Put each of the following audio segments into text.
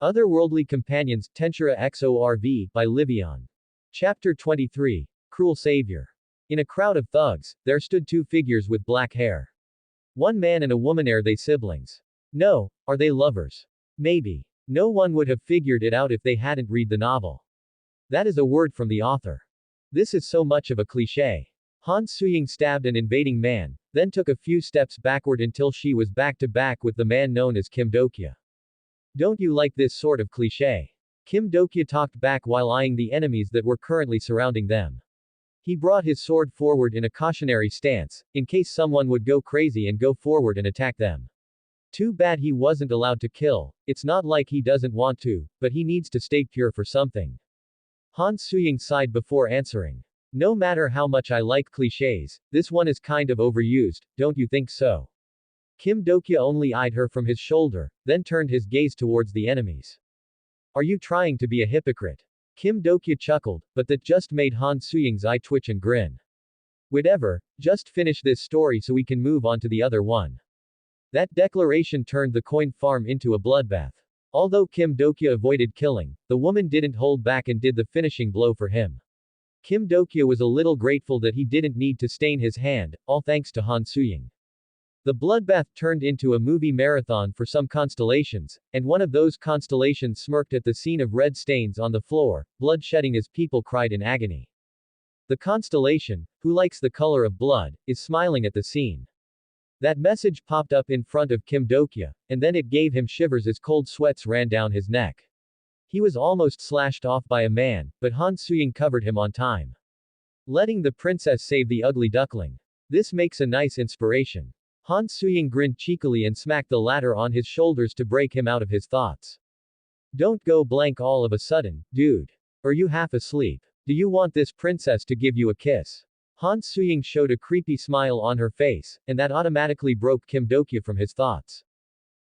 Otherworldly Companions, Tensura XORV, by Livionne. Chapter 23. Cruel Savior. In a crowd of thugs, there stood two figures with black hair. One man and a woman. Are they siblings? No. Are they lovers? Maybe. No one would have figured it out if they hadn't read the novel. That is a word from the author. This is so much of a cliché. Han Suying stabbed an invading man, then took a few steps backward until she was back to back with the man known as Kim Dokya. Don't you like this sort of cliché? Kim Dokya talked back while eyeing the enemies that were currently surrounding them. He brought his sword forward in a cautionary stance, in case someone would go crazy and go forward and attack them. Too bad he wasn't allowed to kill. It's not like he doesn't want to, but he needs to stay pure for something. Han Suying sighed before answering. No matter how much I like clichés, this one is kind of overused, don't you think so? Kim Dokya only eyed her from his shoulder, then turned his gaze towards the enemies. Are you trying to be a hypocrite? Kim Dokya chuckled, but that just made Han Suying's eye twitch and grin. Whatever, just finish this story so we can move on to the other one. That declaration turned the coin farm into a bloodbath. Although Kim Dokya avoided killing, the woman didn't hold back and did the finishing blow for him. Kim Dokya was a little grateful that he didn't need to stain his hand, all thanks to Han Suying. The bloodbath turned into a movie marathon for some constellations, and one of those constellations smirked at the scene of red stains on the floor, blood shedding as people cried in agony. The constellation, who likes the color of blood, is smiling at the scene. That message popped up in front of Kim Dokya, and then it gave him shivers as cold sweats ran down his neck. He was almost slashed off by a man, but Han Suying covered him on time. Letting the princess save the ugly duckling. This makes a nice inspiration. Han Suying grinned cheekily and smacked the latter on his shoulders to break him out of his thoughts. Don't go blank all of a sudden, dude. Are you half asleep? Do you want this princess to give you a kiss? Han Suying showed a creepy smile on her face, and that automatically broke Kim Dokya from his thoughts.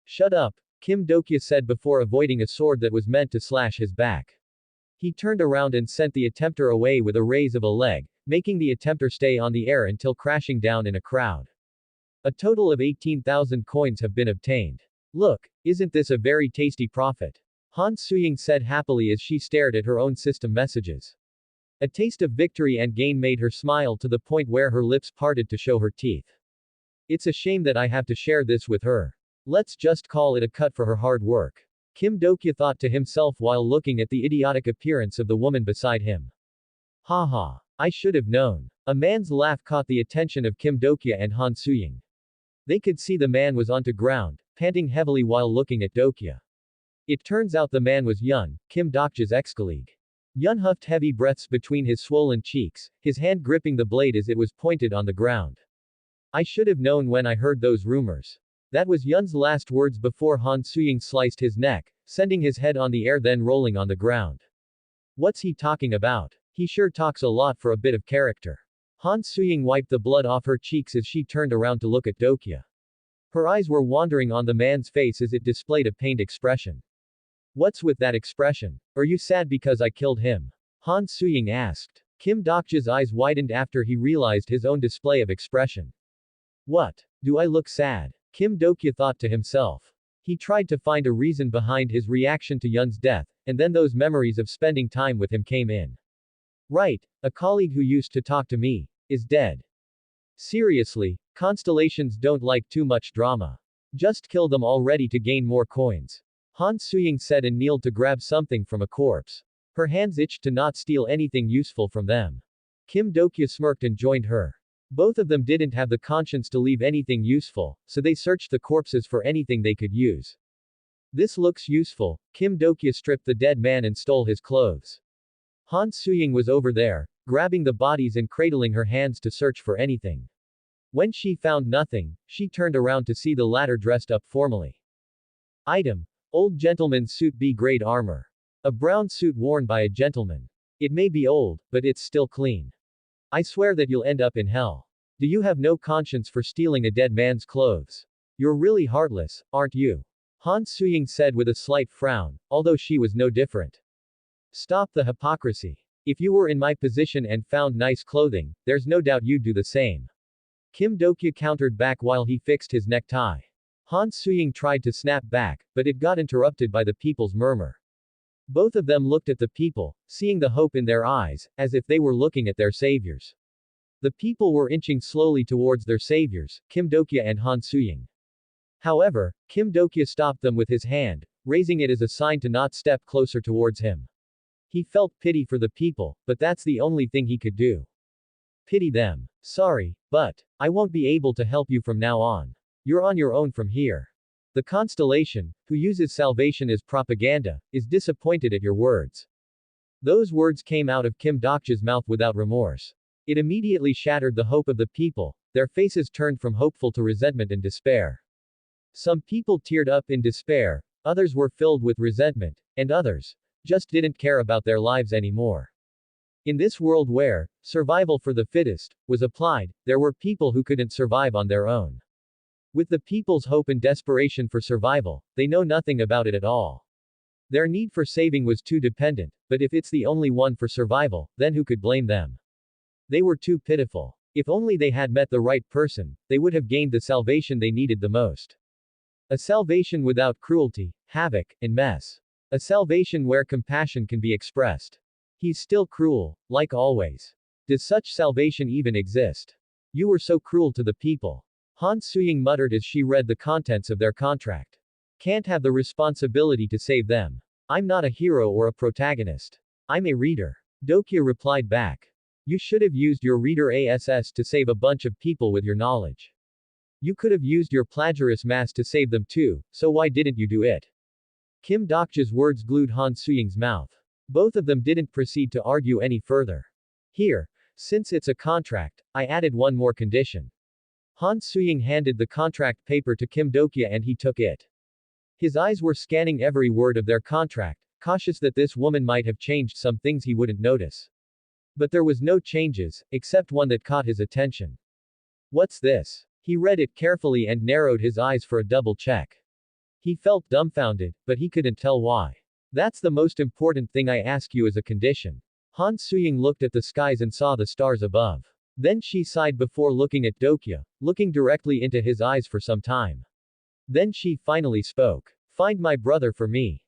Shut up, Kim Dokya said before avoiding a sword that was meant to slash his back. He turned around and sent the attempter away with a raise of a leg, making the attempter stay on the air until crashing down in a crowd. A total of 18,000 coins have been obtained. Look, isn't this a very tasty profit? Han Suying said happily as she stared at her own system messages. A taste of victory and gain made her smile to the point where her lips parted to show her teeth. It's a shame that I have to share this with her. Let's just call it a cut for her hard work. Kim Dokya thought to himself while looking at the idiotic appearance of the woman beside him. Ha ha. I should have known. A man's laugh caught the attention of Kim Dokya and Han Suying. They could see the man was onto ground, panting heavily while looking at Dokya. It turns out the man was Yun, Kim Dokya's ex-colleague. Yun huffed heavy breaths between his swollen cheeks, his hand gripping the blade as it was pointed on the ground. I should have known when I heard those rumors. That was Yun's last words before Han Suying sliced his neck, sending his head on the air then rolling on the ground. What's he talking about? He sure talks a lot for a bit of character. Han Suying wiped the blood off her cheeks as she turned around to look at Dokya. Her eyes were wandering on the man's face as it displayed a pained expression. What's with that expression? Are you sad because I killed him? Han Suying asked. Kim Dokya's eyes widened after he realized his own display of expression. What? Do I look sad? Kim Dokya thought to himself. He tried to find a reason behind his reaction to Yun's death, and then those memories of spending time with him came in. Right, a colleague who used to talk to me is dead. Seriously, constellations don't like too much drama. Just kill them already to gain more coins. Han Suying said and kneeled to grab something from a corpse. Her hands itched to not steal anything useful from them. Kim Dokya smirked and joined her. Both of them didn't have the conscience to leave anything useful, so they searched the corpses for anything they could use. This looks useful. Kim Dokya stripped the dead man and stole his clothes. Han Suying was over there, grabbing the bodies and cradling her hands to search for anything. When she found nothing, she turned around to see the latter dressed up formally. Item. Old gentleman's suit B-grade armor. A brown suit worn by a gentleman. It may be old, but it's still clean. I swear that you'll end up in hell. Do you have no conscience for stealing a dead man's clothes? You're really heartless, aren't you? Han Suying said with a slight frown, although she was no different. Stop the hypocrisy. If you were in my position and found nice clothing, there's no doubt you'd do the same. Kim Dokya countered back while he fixed his necktie. Han Suying tried to snap back, but it got interrupted by the people's murmur. Both of them looked at the people, seeing the hope in their eyes, as if they were looking at their saviors. The people were inching slowly towards their saviors, Kim Dokya and Han Suying. However, Kim Dokya stopped them with his hand, raising it as a sign to not step closer towards him. He felt pity for the people, but that's the only thing he could do. Pity them. Sorry, but I won't be able to help you from now on. You're on your own from here. The constellation, who uses salvation as propaganda, is disappointed at your words. Those words came out of Kim Dokya's mouth without remorse. It immediately shattered the hope of the people, their faces turned from hopeful to resentment and despair. Some people teared up in despair, others were filled with resentment, and others just didn't care about their lives anymore. In this world where survival for the fittest was applied, there were people who couldn't survive on their own. With the people's hope and desperation for survival, they know nothing about it at all. Their need for saving was too dependent, but if it's the only one for survival, then who could blame them? They were too pitiful. If only they had met the right person, they would have gained the salvation they needed the most. A salvation without cruelty, havoc, and mess. A salvation where compassion can be expressed. He's still cruel, like always. Does such salvation even exist? You were so cruel to the people. Han Suying muttered as she read the contents of their contract. Can't have the responsibility to save them. I'm not a hero or a protagonist. I'm a reader. Dokya replied back. You should have used your reader ASS to save a bunch of people with your knowledge. You could have used your plagiarist mass to save them too, so why didn't you do it? Kim Dokya's words glued Han Suying's mouth. Both of them didn't proceed to argue any further. Here, since it's a contract, I added one more condition. Han Suying handed the contract paper to Kim Dokya and he took it. His eyes were scanning every word of their contract, cautious that this woman might have changed some things he wouldn't notice. But there was no changes, except one that caught his attention. What's this? He read it carefully and narrowed his eyes for a double check. He felt dumbfounded, but he couldn't tell why. That's the most important thing I ask you as a condition. Han Suying looked at the skies and saw the stars above. Then she sighed before looking at Dokya, looking directly into his eyes for some time. Then she finally spoke. Find my brother for me.